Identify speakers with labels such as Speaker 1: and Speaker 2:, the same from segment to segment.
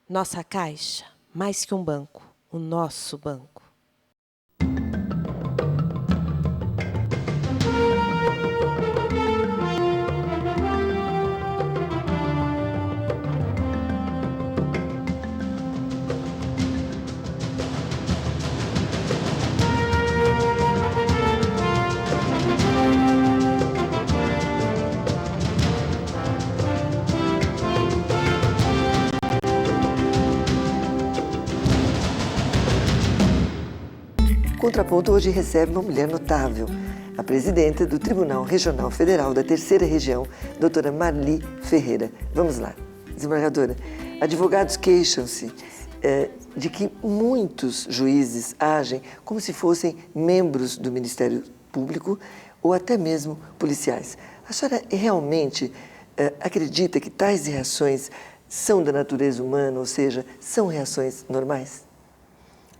Speaker 1: Nossa Caixa, mais que um banco, o nosso banco.
Speaker 2: Contraponto hoje recebe uma mulher notável, a presidenta do Tribunal Regional Federal da Terceira Região, doutora Marli Ferreira. Vamos lá. Desembargadora, advogados queixam-se de que muitos juízes agem como se fossem membros do Ministério Público ou até mesmo policiais. A senhora realmente acredita que tais reações são da natureza humana, ou seja, são reações normais?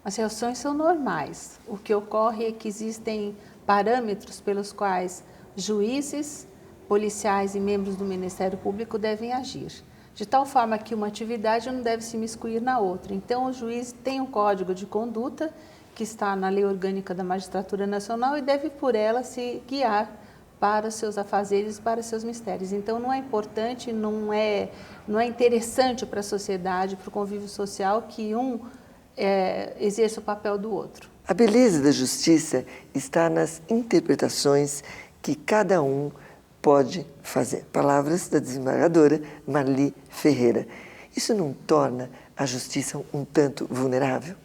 Speaker 3: As reações são normais. O que ocorre é que existem parâmetros pelos quais juízes, policiais e membros do Ministério Público devem agir, de tal forma que uma atividade não deve se miscuir na outra. Então, o juiz tem um código de conduta que está na Lei Orgânica da Magistratura Nacional e deve, por ela, se guiar para seus afazeres, para seus mistérios. Então, não é importante, não é interessante para a sociedade, para o convívio social, que exerça o papel do outro.
Speaker 2: A beleza da justiça está nas interpretações que cada um pode fazer. Palavras da desembargadora Marli Ferreira. Isso não torna a justiça um tanto vulnerável?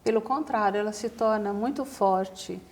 Speaker 3: Pelo contrário, ela se torna muito forte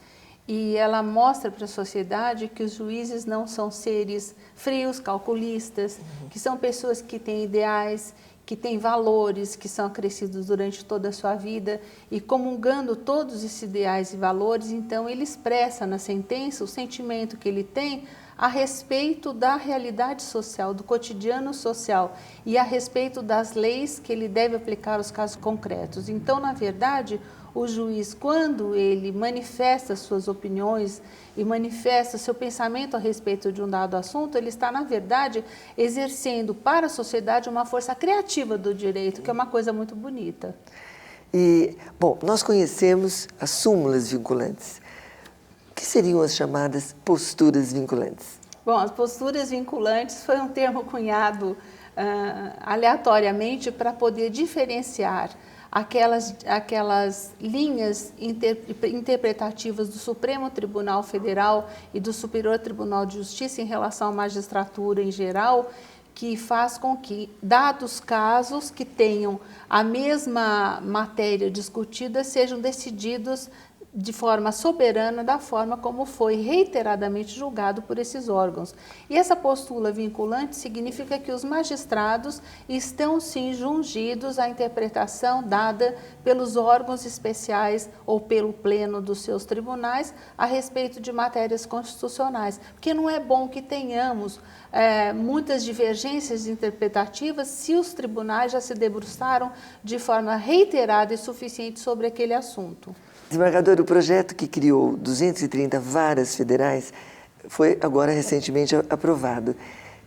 Speaker 3: e ela mostra para a sociedade que os juízes não são seres frios, calculistas, que são pessoas que têm ideais, que têm valores que são acrescidos durante toda a sua vida e comungando todos esses ideais e valores, então ele expressa na sentença o sentimento que ele tem a respeito da realidade social, do cotidiano social e a respeito das leis que ele deve aplicar aos casos concretos. Então, na verdade, o juiz, quando ele manifesta suas opiniões e manifesta seu pensamento a respeito de um dado assunto, ele está, na verdade, exercendo para a sociedade uma força criativa do direito, que é uma coisa muito bonita.
Speaker 2: E, bom, nós conhecemos as súmulas vinculantes. O que seriam as chamadas posturas vinculantes?
Speaker 3: Bom, as posturas vinculantes foi um termo cunhado aleatoriamente para poder diferenciar aquelas linhas interpretativas do Supremo Tribunal Federal e do Superior Tribunal de Justiça em relação à magistratura em geral, que faz com que, dados casos que tenham a mesma matéria discutida, sejam decididos de forma soberana, da forma como foi reiteradamente julgado por esses órgãos. E essa postula vinculante significa que os magistrados estão, sim, jungidos à interpretação dada pelos órgãos especiais ou pelo pleno dos seus tribunais a respeito de matérias constitucionais. Porque não é bom que tenhamos muitas divergências interpretativas se os tribunais já se debruçaram de forma reiterada e suficiente sobre aquele assunto.
Speaker 2: Desembargador, o projeto que criou 230 varas federais foi agora recentemente aprovado.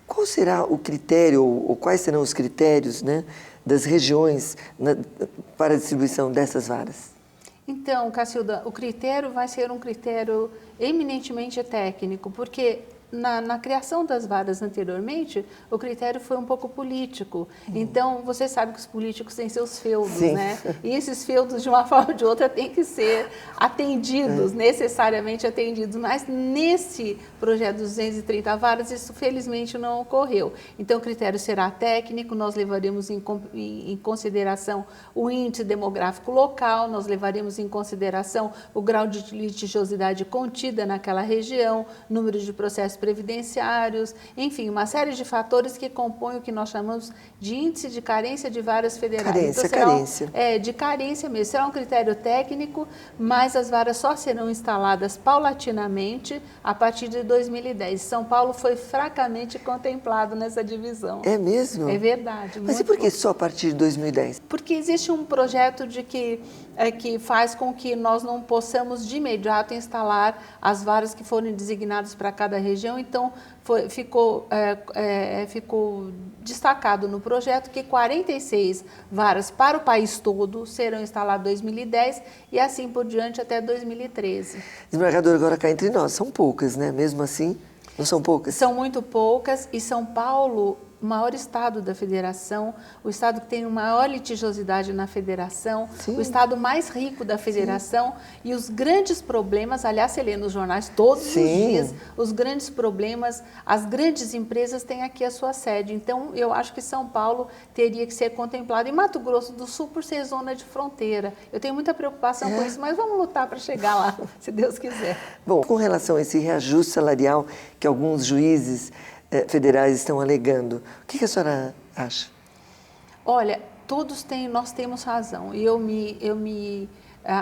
Speaker 2: Qual será o critério, ou quais serão os critérios, né, das regiões para a distribuição dessas varas?
Speaker 3: Então, Cacilda, o critério vai ser um critério eminentemente técnico, porque na criação das varas anteriormente, o critério foi um pouco político. Então, você sabe que os políticos têm seus feudos,
Speaker 2: sim,
Speaker 3: né? E esses feudos, de uma forma ou de outra, têm que ser atendidos, necessariamente atendidos. Mas nesse projeto dos 230 varas, isso felizmente não ocorreu. Então, o critério será técnico, nós levaremos em consideração o índice demográfico local, nós levaremos em consideração o grau de litigiosidade contida naquela região, número de processos previdenciários, enfim, uma série de fatores que compõem o que nós chamamos de índice de carência de varas federais.
Speaker 2: Carência.
Speaker 3: De carência mesmo. Será um critério técnico, mas as varas só serão instaladas paulatinamente a partir de 2010. São Paulo foi fracamente contemplado nessa divisão.
Speaker 2: É mesmo?
Speaker 3: É verdade.
Speaker 2: Mas e por que só a partir de 2010?
Speaker 3: Porque existe um projeto que faz com que nós não possamos de imediato instalar as varas que forem designadas para cada região região, então ficou destacado no projeto que 46 varas para o país todo serão instaladas em 2010 e assim por diante até 2013.
Speaker 2: Desembargador, agora cá entre nós, são poucas, né? Mesmo assim, não são poucas?
Speaker 3: São muito poucas e São Paulo, o maior estado da federação, o estado que tem a maior litigiosidade na federação,
Speaker 2: Sim.
Speaker 3: o estado mais rico da federação. Sim. E os grandes problemas, aliás, você lê nos jornais todos
Speaker 2: Sim.
Speaker 3: os dias, os grandes problemas, as grandes empresas têm aqui a sua sede. Então, eu acho que São Paulo teria que ser contemplado. E Mato Grosso do Sul, por ser zona de fronteira. Eu tenho muita preocupação com isso, mas vamos lutar para chegar lá, se Deus quiser.
Speaker 2: Bom, com relação a esse reajuste salarial que alguns juízes federais estão alegando, o que a senhora acha?
Speaker 3: Olha, nós temos razão e eu me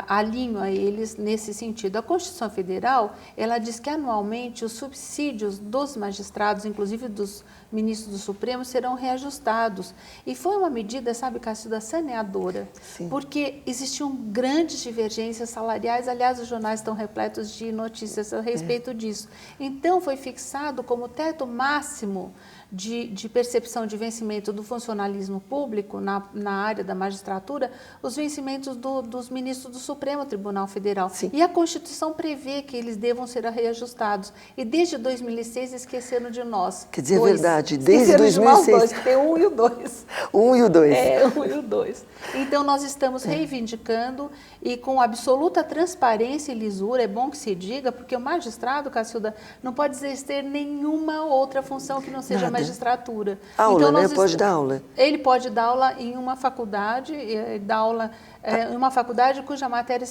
Speaker 3: alinho a eles nesse sentido. A Constituição Federal, ela diz que anualmente os subsídios dos magistrados, inclusive dos ministros do Supremo, serão reajustados. E foi uma medida, sabe, Cacilda, saneadora,
Speaker 2: Sim.
Speaker 3: porque existiam grandes divergências salariais, aliás, os jornais estão repletos de notícias a respeito disso. Então, foi fixado como teto máximo de percepção de vencimento do funcionalismo público na área da magistratura, os vencimentos dos ministros do Supremo Tribunal Federal.
Speaker 2: Sim.
Speaker 3: E a Constituição prevê que eles devam ser reajustados. E desde 2006 esqueceram de nós.
Speaker 2: Quer dizer, é verdade, desde
Speaker 3: esqueceram
Speaker 2: 2006.
Speaker 3: De nós dois, que tem um e o dois.
Speaker 2: Um e o dois.
Speaker 3: Um e o dois. Então, nós estamos reivindicando e com absoluta transparência e lisura, é bom que se diga, porque o magistrado, Cacilda, não pode exercer nenhuma outra função que não seja magistratura.
Speaker 2: Aula,
Speaker 3: então,
Speaker 2: né? Pode dar aula.
Speaker 3: Ele pode dar aula em uma faculdade, dar aula em uma faculdade cuja matéria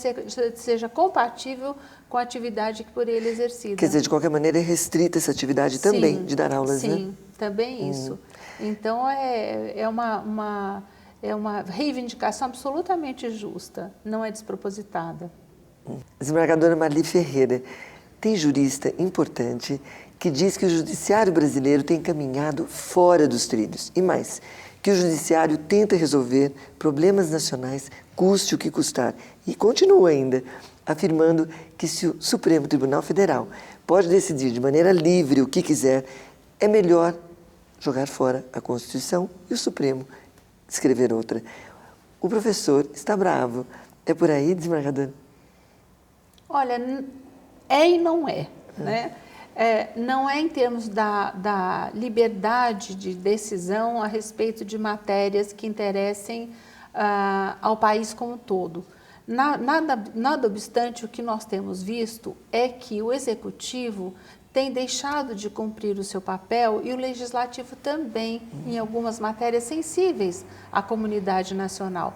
Speaker 3: seja compatível com a atividade que por ele é exercida.
Speaker 2: Quer dizer, de qualquer maneira, é restrita essa atividade também, de dar aulas, né?
Speaker 3: Sim, também isso. Então, é uma reivindicação absolutamente justa, não é despropositada.
Speaker 2: Desembargadora Marli Ferreira, tem jurista importante que diz que o judiciário brasileiro tem caminhado fora dos trilhos. E mais, que o judiciário tenta resolver problemas nacionais, custe o que custar. E continua ainda, afirmando que se o Supremo Tribunal Federal pode decidir de maneira livre o que quiser, é melhor jogar fora a Constituição e o Supremo escrever outra. O professor está bravo. É por aí, desembargador?
Speaker 3: Olha, é e não é, né? Não é em termos da liberdade de decisão a respeito de matérias que interessem ao país como um todo. Nada obstante, o que nós temos visto é que o Executivo tem deixado de cumprir o seu papel e o Legislativo também, em algumas matérias sensíveis à comunidade nacional.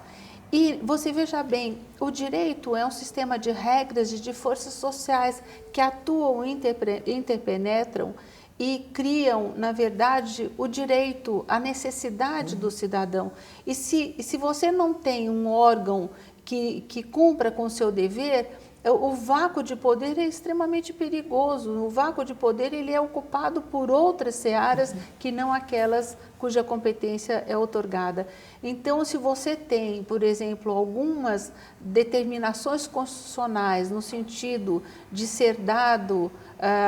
Speaker 3: E você veja bem, o direito é um sistema de regras e de forças sociais que atuam, interpenetram e criam, na verdade, o direito, a necessidade do cidadão. E se você não tem um órgão que cumpra com o seu dever, o vácuo de poder é extremamente perigoso. O vácuo de poder ele é ocupado por outras searas que não aquelas cuja competência é outorgada. Então, se você tem, por exemplo, algumas determinações constitucionais no sentido de ser dado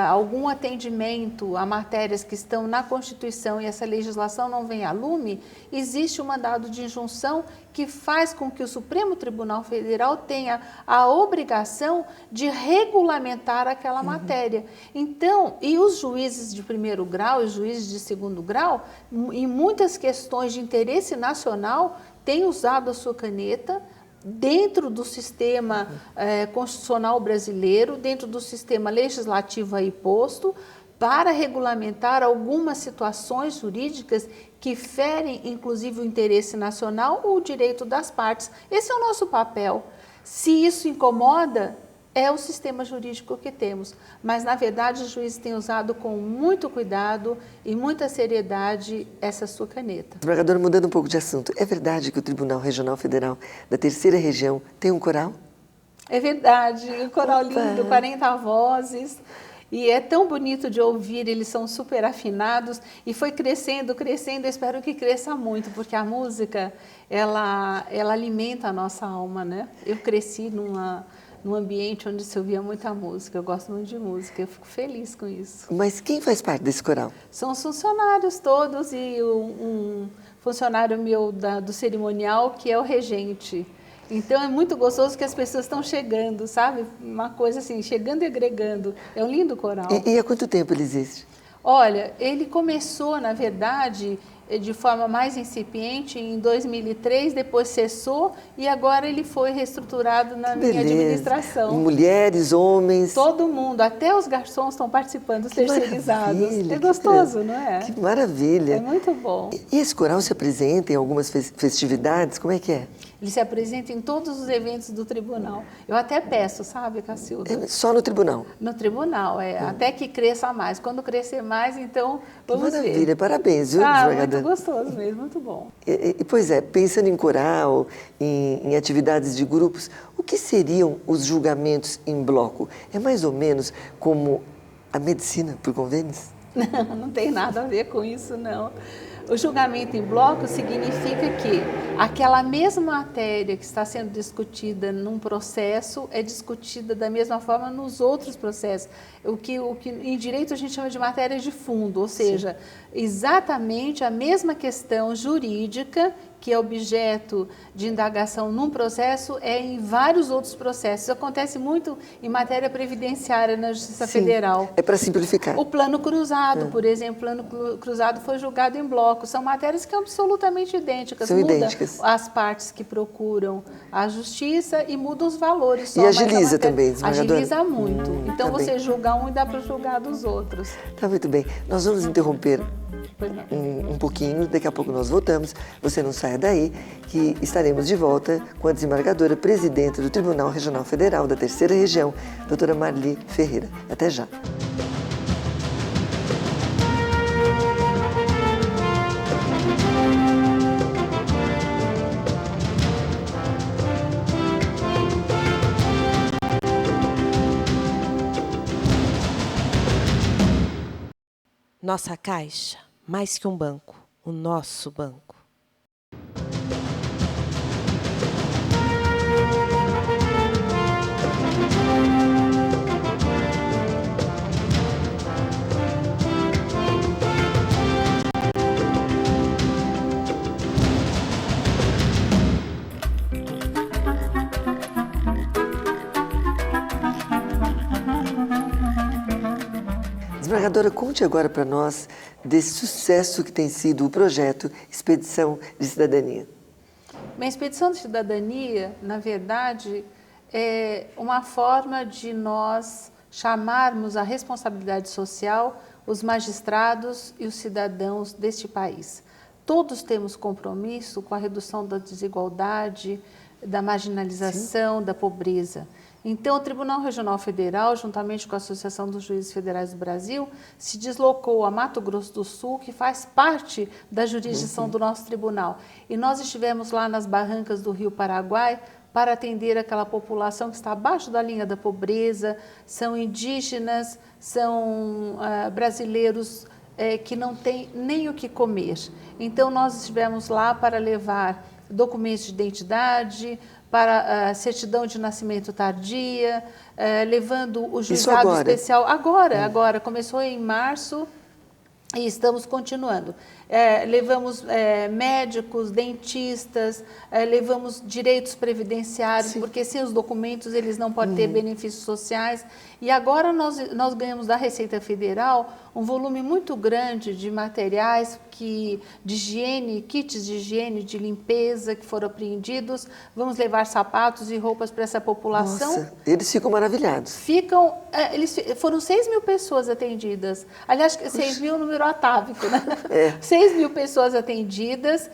Speaker 3: algum atendimento a matérias que estão na Constituição e essa legislação não vem a lume, existe um mandado de injunção que faz com que o Supremo Tribunal Federal tenha a obrigação de regulamentar aquela matéria. Então, e os juízes de primeiro grau e os juízes de segundo grau, em muitas questões de interesse nacional, têm usado a sua caneta dentro do sistema constitucional brasileiro, dentro do sistema legislativo aí posto, para regulamentar algumas situações jurídicas que ferem, inclusive, o interesse nacional ou o direito das partes. Esse é o nosso papel. Se isso incomoda, é o sistema jurídico que temos. Mas, na verdade, os juízes têm usado com muito cuidado e muita seriedade essa sua caneta.
Speaker 2: Desembargadora, mudando um pouco de assunto, é verdade que o Tribunal Regional Federal da Terceira Região tem um coral?
Speaker 3: É verdade, um coral lindo, 40 vozes. E é tão bonito de ouvir, eles são super afinados e foi crescendo, eu espero que cresça muito, porque a música, ela alimenta a nossa alma, né? Eu cresci num ambiente onde se ouvia muita música. Eu gosto muito de música, eu fico feliz com isso.
Speaker 2: Mas quem faz parte desse coral?
Speaker 3: São os funcionários todos e um funcionário meu do cerimonial, que é o regente. Então é muito gostoso que as pessoas estão chegando, sabe? Uma coisa assim, chegando e agregando. É um lindo coral.
Speaker 2: E há quanto tempo ele existe?
Speaker 3: Olha, ele começou, na verdade, de forma mais incipiente em 2003, depois cessou e agora ele foi reestruturado na minha administração.
Speaker 2: Mulheres, homens.
Speaker 3: Todo mundo, até os garçons estão participando, os terceirizados. É gostoso, não é?
Speaker 2: Que maravilha.
Speaker 3: É muito bom.
Speaker 2: E esse coral se apresenta em algumas festividades? Como é que é?
Speaker 3: Ele se apresenta em todos os eventos do tribunal. Eu até peço, sabe, Cacilda?
Speaker 2: É só no tribunal?
Speaker 3: No tribunal, até que cresça mais. Quando crescer mais, então, vamos ver.
Speaker 2: Maravilha, parabéns, viu,
Speaker 3: desembargadora? Muito gostoso mesmo, muito bom.
Speaker 2: Pois é, pensando em coral, em atividades de grupos, o que seriam os julgamentos em bloco? É mais ou menos como a medicina por convênios?
Speaker 3: Não tem nada a ver com isso, não. O julgamento em bloco significa que aquela mesma matéria que está sendo discutida num processo é discutida da mesma forma nos outros processos. O que em direito a gente chama de matéria de fundo, ou seja, exatamente a mesma questão jurídica que é objeto de indagação num processo é em vários outros processos. Isso acontece muito em matéria previdenciária na Justiça Federal.
Speaker 2: É para simplificar.
Speaker 3: O plano cruzado, por exemplo, o plano cruzado foi julgado em bloco. São matérias que são absolutamente idênticas.
Speaker 2: São idênticas.
Speaker 3: As partes que procuram a justiça e mudam os valores. Só,
Speaker 2: e agiliza também, desembargadora?
Speaker 3: Agiliza muito. Então
Speaker 2: tá
Speaker 3: você
Speaker 2: bem.
Speaker 3: julga um e dá para julgar dos outros.
Speaker 2: Tá muito bem. Nós vamos interromper um pouquinho, daqui a pouco nós voltamos. Você não saia daí, que estaremos de volta com a desembargadora presidenta do Tribunal Regional Federal da Terceira Região, doutora Marli Ferreira. Até já.
Speaker 1: Nossa Caixa, mais que um banco, o nosso banco.
Speaker 2: Desembargadora, conte agora para nós desse sucesso que tem sido o projeto Expedição de Cidadania.
Speaker 3: A Expedição de Cidadania, na verdade, é uma forma de nós chamarmos à responsabilidade social os magistrados e os cidadãos deste país. Todos temos compromisso com a redução da desigualdade, da marginalização, da pobreza. Então, o Tribunal Regional Federal, juntamente com a Associação dos Juízes Federais do Brasil, se deslocou a Mato Grosso do Sul, que faz parte da jurisdição do nosso tribunal. E nós estivemos lá nas barrancas do Rio Paraguai para atender aquela população que está abaixo da linha da pobreza, são indígenas, são brasileiros que não têm nem o que comer. Então, nós estivemos lá para levar documentos de identidade, para a certidão de nascimento tardia, levando o juizado especial. Agora, começou em março e estamos continuando. Levamos médicos, dentistas, levamos direitos previdenciários, porque sem os documentos eles não podem ter benefícios sociais. E agora nós ganhamos da Receita Federal um volume muito grande de materiais de higiene, kits de higiene, de limpeza que foram apreendidos. Vamos levar sapatos e roupas para essa população.
Speaker 2: Nossa, eles ficam maravilhados.
Speaker 3: Foram 6 mil pessoas atendidas. Aliás, 6 mil é um número atávico, né? 6 mil pessoas atendidas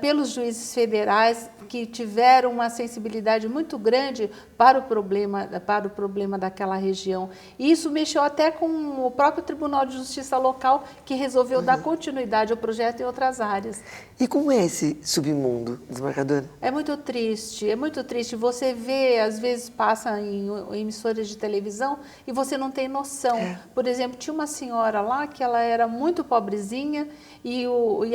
Speaker 3: pelos juízes federais que tiveram uma sensibilidade muito grande para o problema daquela região. E isso mexeu até com o próprio Tribunal de Justiça local que resolveu dar continuidade ao projeto em outras áreas.
Speaker 2: E como é esse submundo, desembargadora?
Speaker 3: É muito triste, é muito triste. Você vê, às vezes passa em emissoras de televisão e você não tem noção. Por exemplo, tinha uma senhora lá que ela era muito pobrezinha e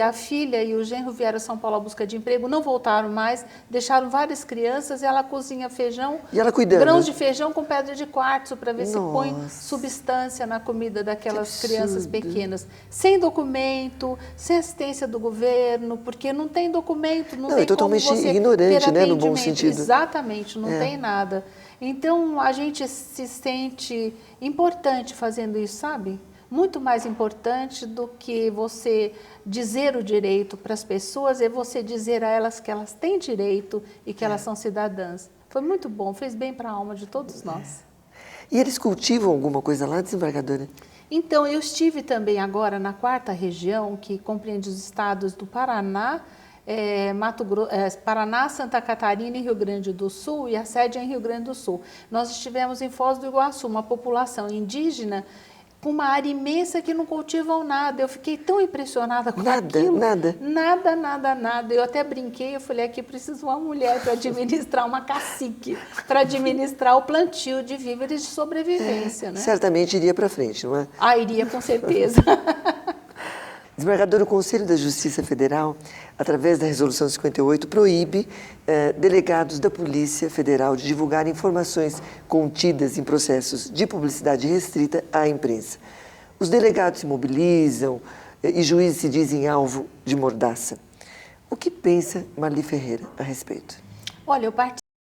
Speaker 3: a filha e o genro vieram a São Paulo à busca de emprego, não voltaram mais, deixaram várias crianças e ela cozinha feijão,
Speaker 2: E ela cuidando?
Speaker 3: grãos de feijão com pedra de quartzo para ver se põe
Speaker 2: Nossa.
Speaker 3: substância na comida daquelas
Speaker 2: Que
Speaker 3: crianças
Speaker 2: absurdo.
Speaker 3: pequenas. Sem documento, sem assistência do governo, porque não tem documento, não
Speaker 2: Não,
Speaker 3: tem
Speaker 2: é totalmente
Speaker 3: como você
Speaker 2: ignorante,
Speaker 3: ter
Speaker 2: né, no bom
Speaker 3: atendimento.
Speaker 2: sentido.
Speaker 3: Exatamente, não tem nada. Então, a gente se sente importante fazendo isso, sabe? Muito mais importante do que você dizer o direito para as pessoas, é você dizer a elas que elas têm direito e que elas são cidadãs. Foi muito bom, fez bem para a alma de todos nós.
Speaker 2: E eles cultivam alguma coisa lá, desembargadora?
Speaker 3: Então, eu estive também agora na 4ª região, que compreende os estados do Paraná, Paraná, Santa Catarina e Rio Grande do Sul, e a sede é em Rio Grande do Sul. Nós estivemos em Foz do Iguaçu, uma população indígena com uma área imensa que não cultivam nada. Eu fiquei tão impressionada com aquilo.
Speaker 2: Nada?
Speaker 3: Nada. Eu até brinquei, eu falei, aqui precisa uma mulher para administrar, uma cacique, para administrar o plantio de víveres de sobrevivência, né?
Speaker 2: Certamente iria para frente, não é?
Speaker 3: Ah, iria com certeza.
Speaker 2: Desembargador, o Conselho da Justiça Federal, através da Resolução 58, proíbe delegados da Polícia Federal de divulgar informações contidas em processos de publicidade restrita à imprensa. Os delegados se mobilizam e juízes se dizem alvo de mordaça. O que pensa Marli Ferreira a respeito?
Speaker 3: Olha, eu